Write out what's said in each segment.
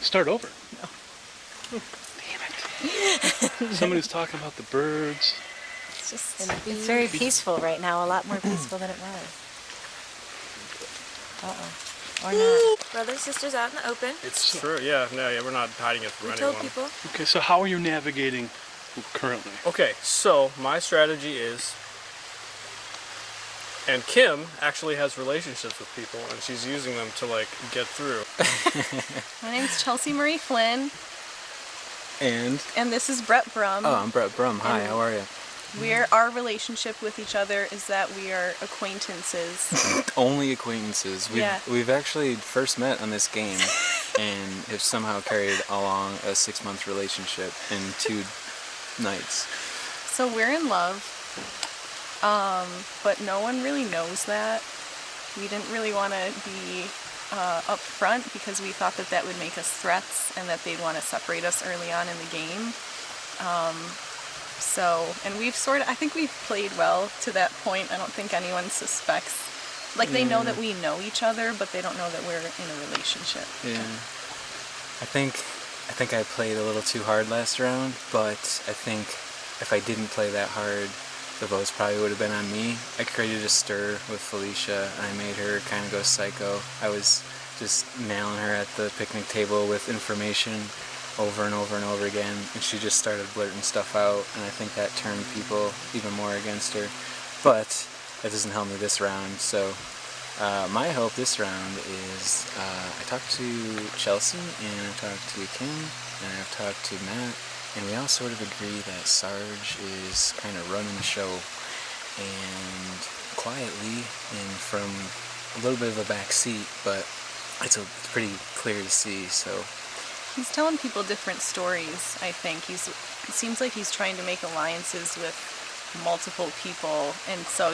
Start over. No. Damn it. Somebody's talking about the birds. It's very peaceful right now, a lot more peaceful than it was. Or not. Brothers, sisters out in the open. It's true, yeah. No, we're not hiding it from anyone. Told people. Okay, so how are you navigating currently? Okay, so my strategy is, and Kim actually has relationships with people, and she's using them to like get through. My name's Chelsea Marie Flynn. And this is Brett Brum. Oh, I'm Brett Brum. Hi, how are you? Our relationship with each other is that we are acquaintances. Only acquaintances. Yeah. We've actually first met on this game and have somehow carried along a 6-month relationship in 2 nights. So we're in love, but no one really knows that. We didn't really want to be up front because we thought that would make us threats and that they'd want to separate us early on in the game. And I think we've played well to that point. I don't think anyone suspects. Like, they know that we know each other, but they don't know that we're in a relationship. Yeah. I think I played a little too hard last round, but I think if I didn't play that hard, the votes probably would have been on me. I created a stir with Felissa, and I made her kind of go psycho. I was just nailing her at the picnic table with information over and over and over again, and she just started blurting stuff out, and I think that turned people even more against her. But that doesn't help me this round, so my hope this round is I talked to Chelsea, and I talked to Kim, and I've talked to Matt, and we all sort of agree that Sarge is kind of running the show, and quietly and from a little bit of a back seat, but it's pretty clear to see, so. He's telling people different stories, I think. It seems like he's trying to make alliances with multiple people, and so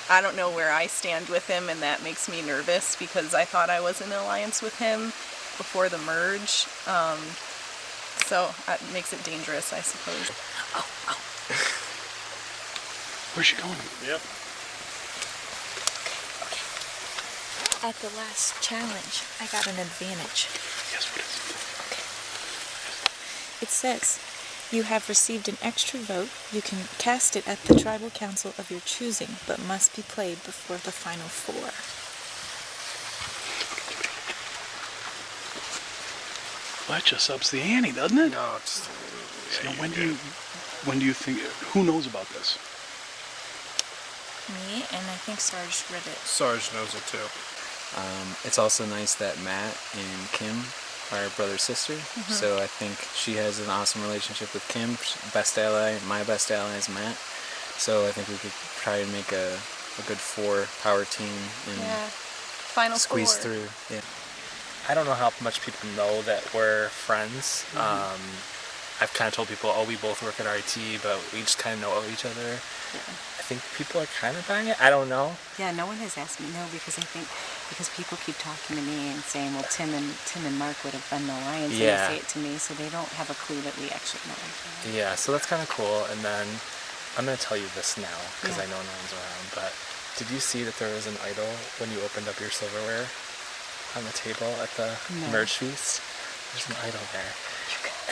I don't know where I stand with him, and that makes me nervous because I thought I was in an alliance with him before the merge. So that makes it dangerous, I suppose. Oh. Where's she going? Yep. At the last challenge, I got an advantage. Yes, what is it? Okay. It says, you have received an extra vote. You can cast it at the tribal council of your choosing, but must be played before the final 4. Well, that just ups the ante, doesn't it? No, it's... So when do you think, who knows about this? Me, and I think Sarge read it. Sarge knows it too. It's also nice that Matt and Kim are brother-sister, so I think she has an awesome relationship with Kim, best ally, my best ally is Matt, so I think we could try and make a good 4-power team and Final squeeze 4. through. Yeah. I don't know how much people know that we're friends. I've kind of told people, we both work at RIT, but we just kind of know each other. Yeah. I think people are kind of buying it. I don't know. Yeah, no one has asked me. No, because I think people keep talking to me and saying, well, Tim and Mark would have been the alliance, and they say it to me, so they don't have a clue that we actually know each other. Yeah, so that's kind of cool. And then I'm going to tell you this now because I know no one's around. But did you see that there was an idol when you opened up your silverware on the table at the merge feast? There's an idol there.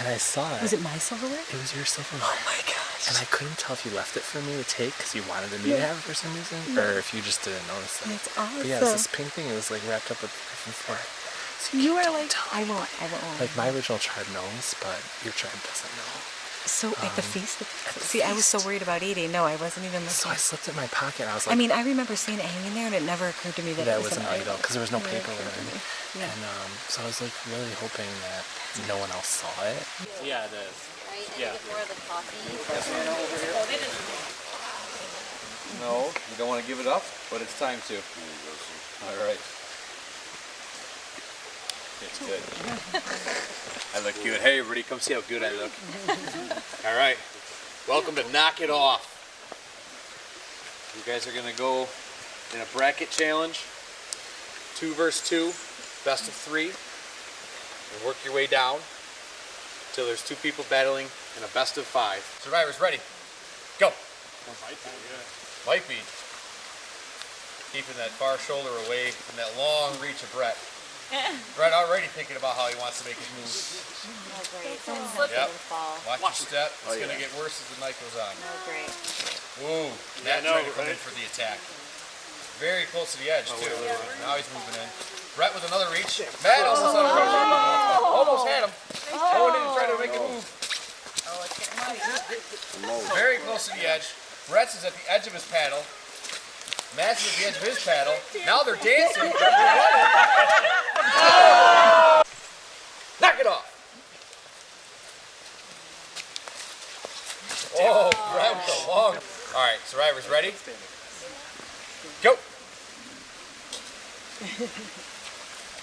And I saw it. Was it my silverware? It was your silverware. Oh my gosh. And I couldn't tell if you left it for me to take because you wanted me to have it for some reason, or if you just didn't notice it. That's awesome. But yeah, it's this pink thing. It was like wrapped up with different fur. So you are like, I won't. Like my original tribe knows, but your tribe doesn't know. So at the feast? See, I was so worried about eating. No, I wasn't even looking. So I slipped it in my pocket. And I was like, I mean, I remember seeing it hanging there, and it never occurred to me that it was an idol because there was no paper with it. Yeah. And so I was like really hoping that no one else saw it. Yeah, it is. Right? And you get more of the coffee. No, you don't want to give it up, but it's time to. All right. It's good. I look good. Hey, everybody, come see how good I look. All right. Welcome to Knock It Off. You guys are going to go in a bracket challenge. 2 versus 2, best of 3. And work your way down until there's 2 people battling in a best of 5. Survivors, ready? Go. Might be. Keeping that far shoulder away from that long reach of Brett. Brett already thinking about how he wants to make his move. Oh, great. Yep. Watch your step. It's going to get worse as the night goes on. Oh, great. Ooh, Matt trying to come in for the attack. Very close to the edge, too. Now he's moving in. Brett with another reach. Matt almost had him. Almost had him. Going in and trying to make a move. Very close to the edge. Brett's is at the edge of his paddle. Matt's is at the edge of his paddle. Now they're dancing. Knock it off. Oh, Brett with the long. All right, Survivors ready? Go.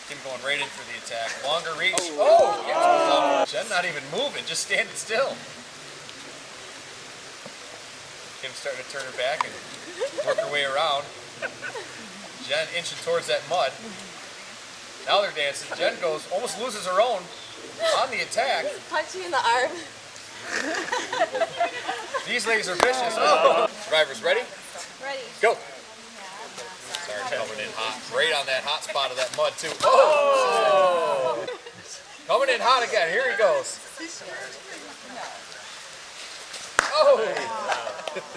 Him going right in for the attack. Longer reach. Oh! Jenn not even moving, just standing still. Kim starting to turn her back and work her way around. Jenn inching towards that mud. Now they're dancing. Jenn goes, almost loses her own on the attack. Punch me in the arm. These ladies are vicious. Oh. Survivors ready? Ready. Go. Sorry, coming in hot. Right on that hot spot of that mud, too. Oh! Coming in hot again. Here he goes. Oh!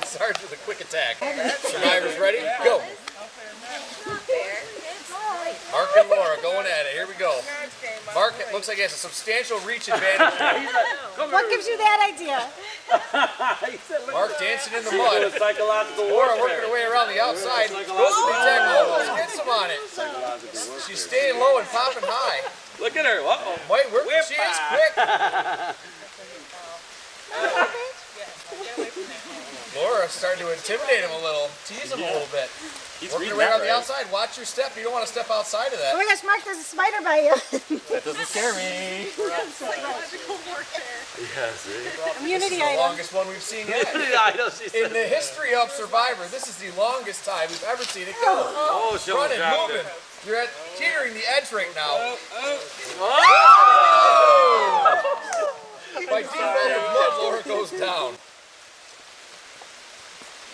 Sarge with a quick attack. Survivors ready? Go. Mark and Laura going at it. Here we go. Mark, it looks like he has a substantial reach advantage. What gives you that idea? Mark dancing in the mud. Laura working her way around the outside. Goes to the attack. Almost gets him on it. She's staying low and popping high. Look at her. Uh-oh. Wait, she is quick. Laura started to intimidate him a little, tease him a little bit. Working your way around the outside. Watch your step. You don't want to step outside of that. Oh my gosh, Mark, there's a spider by you. That doesn't scare me. Psychological warfare. Yes, Immunity This is the item. longest one we've seen yet. In the history of Survivor, this is the longest time we've ever seen it go. Oh, Running, moving. You're at teetering the edge right now. By default of mud, Laura goes down.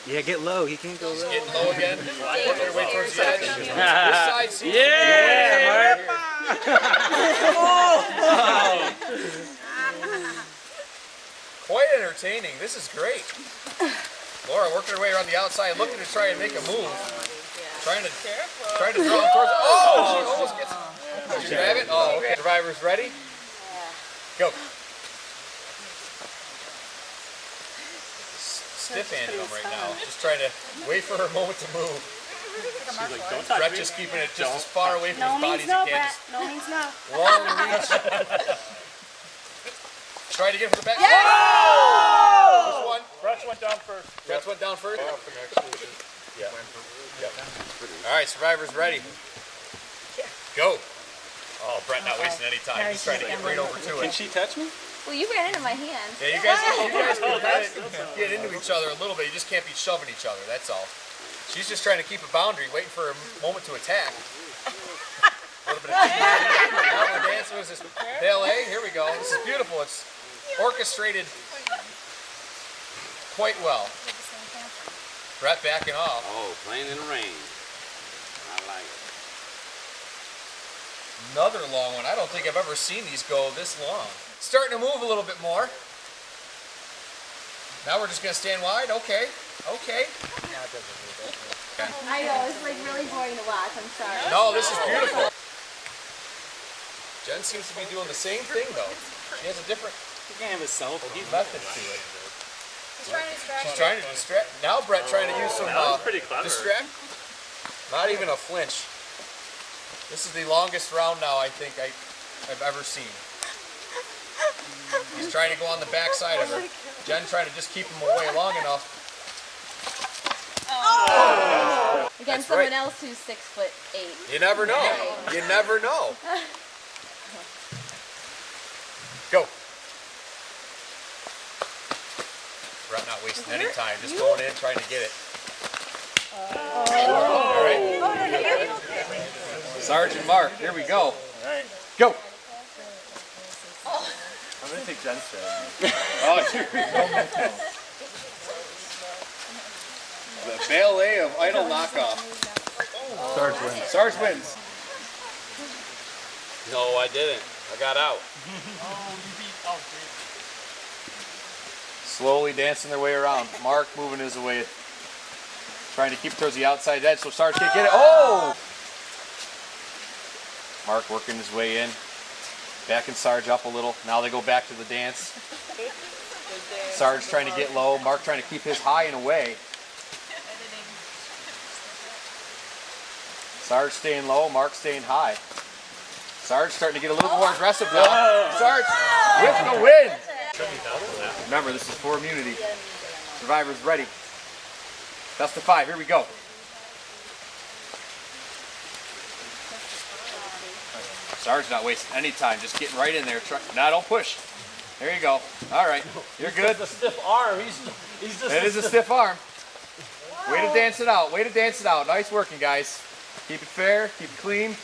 Yeah, get low. He can't go low. Getting low again. Working her way towards the edge. This side seems to Yeah, quite entertaining. This is great. Laura working her way around the outside, looking to try and make a move. Trying to draw him towards. Oh, she almost gets. Did you grab it? Oh, okay. Survivors ready? Go. Stiff-handed him right now. Just trying to wait for her moment to move. Brett just keeping it just as far away from his body as he can. Just No means no. long reach. Try to get him to the back. Yeah! Which one? Brett's went down first. Brett's went down first? Yeah. All right, Survivors ready. Go. Oh, Brett not wasting any time. He's trying to get right over to Can it. she touch me? Well, you ran into my hand. Yeah, you guys can kind of get into each other a little bit. You just can't be shoving each other, that's all. She's just trying to keep a boundary, waiting for a moment to attack. A little bit of now we're dancing with this ballet. Here we go. This is beautiful. It's orchestrated quite well. Brett backing off. Oh, playing in the rain. I like it. Another long one. I don't think I've ever seen these go this long. Starting to move a little bit more. Now we're just going to stand wide. Okay. Okay. I know, it's like really boring to watch. I'm sorry. No, this is beautiful. Jenn seems to be doing the same thing, though. She has a different method to it. She's trying to distract. Now Brett trying to use some distract. Not even a flinch. This is the longest round now I think I've ever seen. He's trying to go on the back side of her. Jenn trying to just keep him away long enough. Against someone else who's 6'8". You never know. You never know. Go. Brett not wasting any time, just going in, trying to get it. All right. Sergeant Mark, here we go. All right. Go. I'm going to take Jen's side. The ballet of idle knockoff. Sarge wins. Sarge wins. No, I didn't. I got out. Slowly dancing their way around. Mark moving his way, trying to keep towards the outside edge so Sarge can't get it. Oh! Mark working his way in, backing Sarge up a little. Now they go back to the dance. Sarge trying to get low. Mark trying to keep his high and away. Sarge staying low. Mark staying high. Sarge starting to get a little more aggressive now. Sarge with the win. Remember, this is for immunity. Survivor's ready. Best of 5. Here we go. Sarge's not wasting any time. Just getting right in there. Now don't push. There you go. All right. You're good. The stiff arm. He's just. It is a stiff arm. Way to dance it out. Way to dance it out. Nice working, guys. Keep it fair. Keep it clean.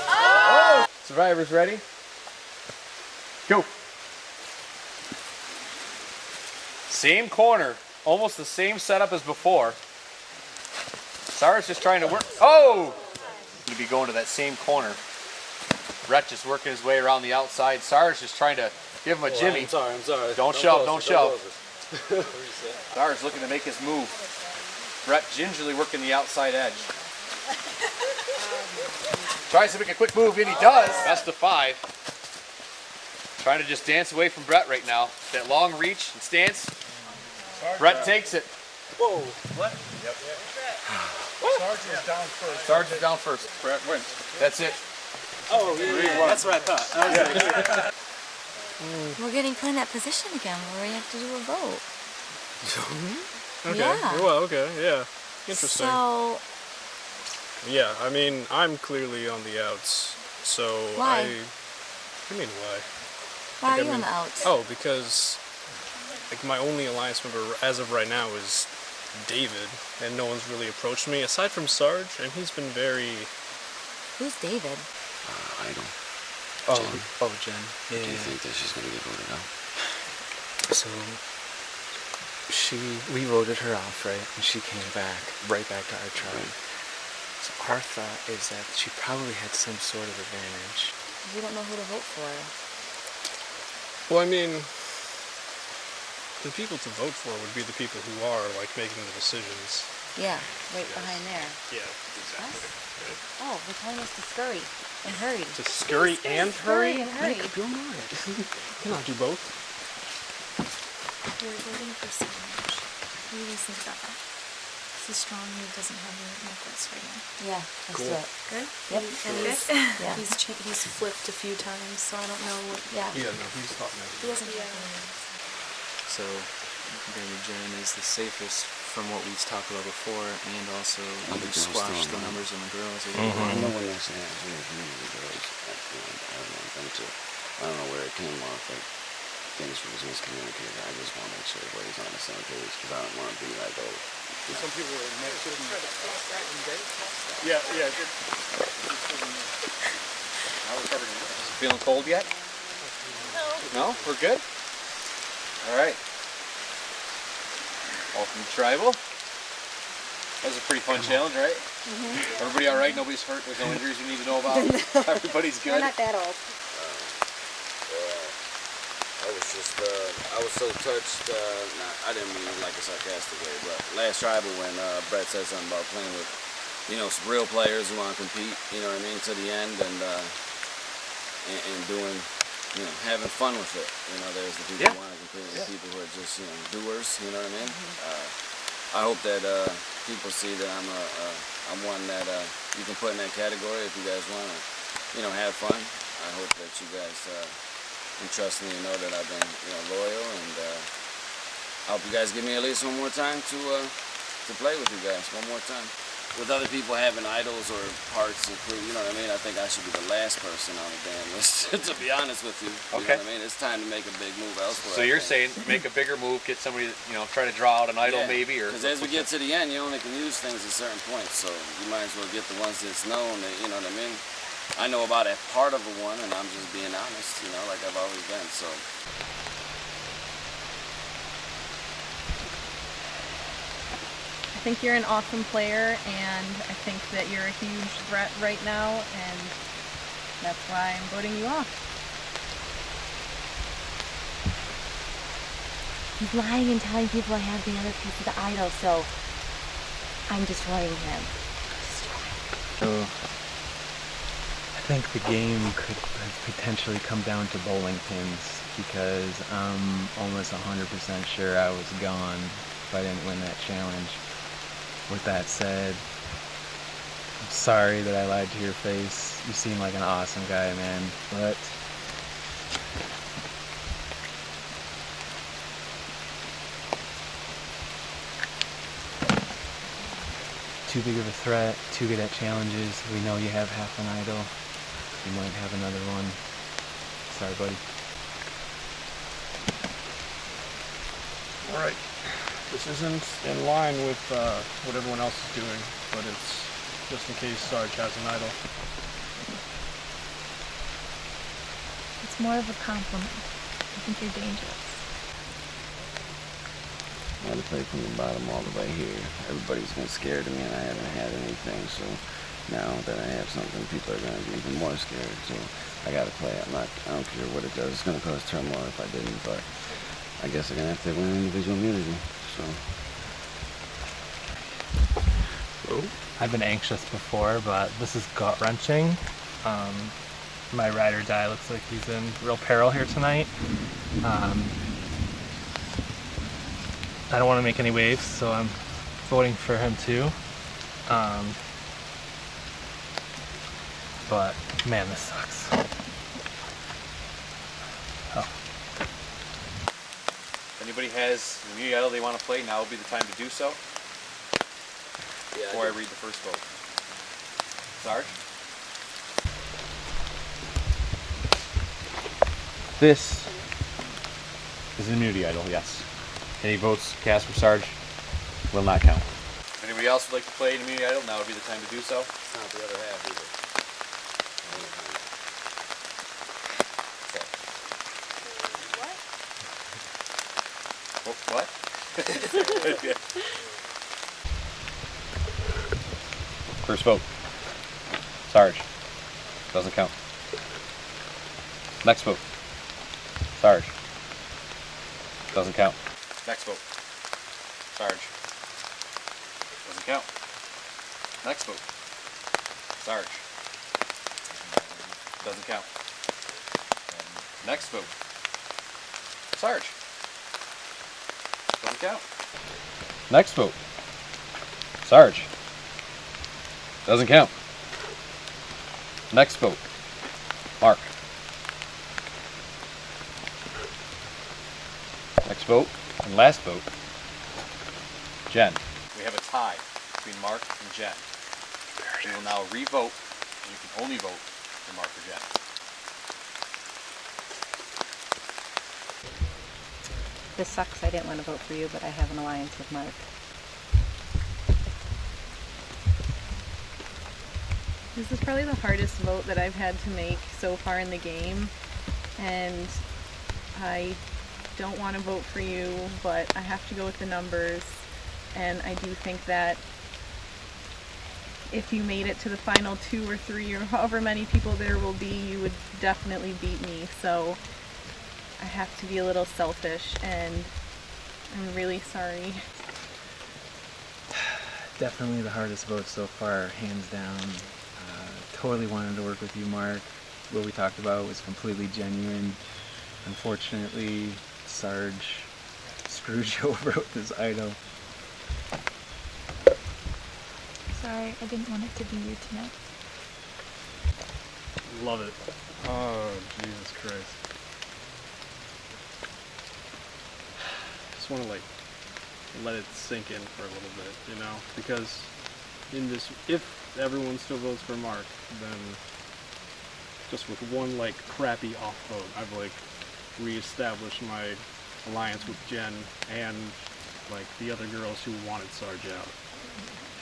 Oh. Survivor's ready. Go. Same corner. Almost the same setup as before. Sarge's just trying to work. Oh! Going to be going to that same corner. Brett just working his way around the outside. Sarge just trying to give him a jimmy. I'm sorry. Don't shove, don't shove. Sarge looking to make his move. Brett gingerly working the outside edge. Tries to make a quick move, and he does. Best of 5. Trying to just dance away from Brett right now. That long reach and stance. Brett takes it. Whoa. What? Yep. Sarge is down first. Sarge is down first. Brett wins. That's it. Oh, yeah. That's what I thought. We're getting put in that position again where we have to do a vote. Okay. Yeah. Well, okay. Yeah. Interesting. So, Yeah. I mean, I'm clearly on the outs. So Why? What do you mean why? why are Like, you I on mean- the outs? Oh, because like my only alliance member as of right now is David, and no one's really approached me aside from Sarge, and he's been very. Who's David? Idol. Jenn. Do you think that she's gonna get voted out? So we voted her off, right? And she came back, right back to our tribe. So our thought is that she probably had some sort of advantage. We don't know who to vote for. Well, I mean, the people to vote for would be the people who are like making the decisions. Yeah, right behind there. Yeah, Us? Oh, they're telling us to scurry and hurry. To scurry and Scurry hurry? and hurry. Make up your mind. You cannot do both. We're voting for Sarge. What do you guys think about that? He's strong and he doesn't have any necklace right now. Yeah, let's do it. Good? Yep. And Yeah. he's flipped a few times, so I don't know what. Yeah. Yeah, no, he's talking about He doesn't have any. So maybe Jenn is the safest from what we've talked about before, and also Oh, the you girls squash still the on. numbers on the girls. I know when they say I the girls, I don't know where it came off. Like, things was miscommunicated. I just want to make sure everybody's on the same page because I don't want to be like, oh. some people are Yeah, good. Now we're covering it. Is it feeling cold yet? No. No? We're good? All right. Welcome to Tribal. That was a pretty fun challenge, right? Everybody all right? Nobody's hurt? There's no injuries we need to know about? Everybody's good? We're not that old. I was so touched. I didn't mean it like a sarcastic way, but last Tribal when Brett said something about playing with, some real players who want to compete, you know what I mean, to the end, and doing, having fun with it. There's the people who want to compete, and the people who are just, doers. You know what I mean? I hope that people see that I'm one that you can put in that category if you guys want to, have fun. I hope that you guys. And trust me, know that I've been, loyal, and I hope you guys give me at least one more time to play with you guys, one more time. With other people having idols or parts included, you know what I mean? I think I should be the last person on the damn list, to be honest with you. You know what I mean? It's time to make a big move elsewhere. So you're saying make a bigger move, get somebody, try to draw out an idol maybe? Because as we get to the end, you only can use things at certain points, so you might as well get the ones that's known, that, you know what I mean? I know about a part of a one, and I'm just being honest, like I've always been, so. think you're an awesome player, and I think that you're a huge threat right now, and that's why I'm voting you off. He's lying and telling people I have the other piece of the idol, so I'm destroying him. So I think the game could potentially come down to bowling pins, because I'm almost 100% sure I was gone if I didn't win that challenge. With that said, I'm sorry that I lied to your face. You seem like an awesome guy, man, but too big of a threat, too good at challenges. We know you have half an idol. You might have another one. Sorry, buddy. Alright. This isn't in line with what everyone else is doing, but it's just in case Sarge has an idol. It's more of a compliment. I think you're dangerous. I had to play from the bottom all the way here. Everybody's been scared of me and I haven't had anything, so now that I have something, people are going to be even more scared, so I got to play. I don't care what it does. It's going to cause turmoil if I didn't, but I guess I'm going to have to win individual immunity, so. I've been anxious before, but this is gut-wrenching. My ride or die looks like he's in real peril here tonight. I don't want to make any waves, so I'm voting for him too. But man, this sucks. Oh. If anybody has an immunity idol they want to play, now would be the time to do so. Before I read the first vote. Sarge? This is an immunity idol, yes. Any votes cast for Sarge will not count. If anybody else would like to play an immunity idol, now would be the time to do so. It's not the other half either. What? Yeah. First vote. Sarge. Doesn't count. Next vote. Sarge. Doesn't count. Next vote. Sarge. Doesn't count. Next vote. Sarge. Doesn't count. Next vote. Sarge. Doesn't count. Next vote. Sarge. Doesn't count. Next vote. Mark. Next vote and last vote. Jenn. We have a tie between Mark and Jenn. We will now re-vote, and you can only vote for Mark or Jenn. This sucks. I didn't want to vote for you, but I have an alliance with Mark. This is probably the hardest vote that I've had to make so far in the game, and I don't want to vote for you, but I have to go with the numbers, and I do think that if you made it to the final 2 or 3 or however many people there will be, you would definitely beat me, so I have to be a little selfish, and I'm really sorry. Definitely the hardest vote so far, hands down. Totally wanted to work with you, Mark. What we talked about was completely genuine. Unfortunately, Sarge screwed you over with this idol. Sorry, I didn't want it to be you tonight. Love it. Oh, Jesus Christ. Just want to let it sink in for a little bit, you know, because in this, if everyone still votes for Mark, then just with one crappy off vote, I've reestablished my alliance with Jenn and the other girls who wanted Sarge out.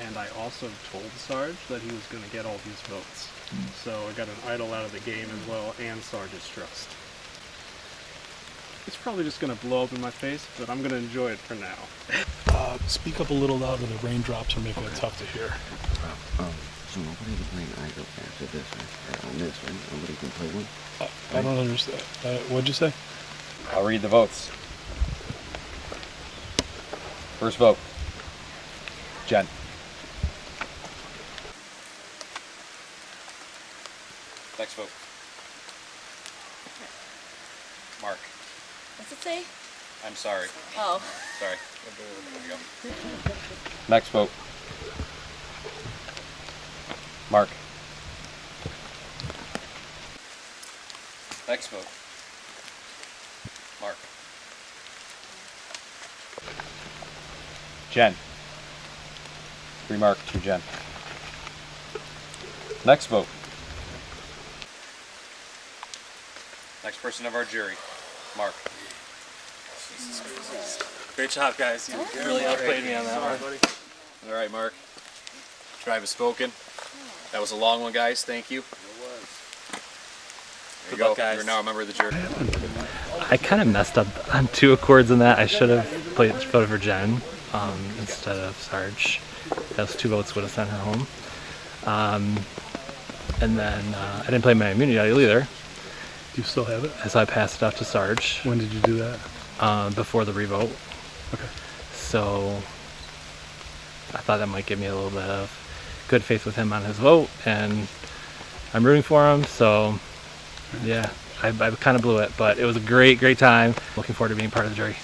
And I also told Sarge that he was going to get all these votes. So I got an idol out of the game as well, and Sarge's trust. it's probably just gonna blow up in my face, but I'm gonna enjoy it for now. Speak up a little louder. The raindrops are making it tough to hear. So nobody can play an idol after this, right? On this, right? Nobody can play one? I don't understand. What'd you say? I'll read the votes. First vote. Jen. Next vote. Mark. What's it say? I'm sorry. Oh. Sorry. There we go. Next vote. Mark. Next vote. Mark. Jen. 3 mark to Jen. Next vote. Next person of our jury. Mark. Great job, guys. You really outplayed me on that one. All right, Mark. Tribe has spoken. That was a long one, guys. Thank you. There you go. guys. You're now a member of the jury. I kind of messed up on 2 accords in that. I should have voted for Jenn instead of Sarge. Those 2 votes would have sent her home. And then I didn't play my immunity idol either. Do you still have it? So I passed it off to Sarge. When did you do that? Before the revote. Okay. So I thought that might give me a little bit of good faith with him on his vote, and I'm rooting for him. So yeah, I kind of blew it, but it was a great time. Looking forward to being part of the jury.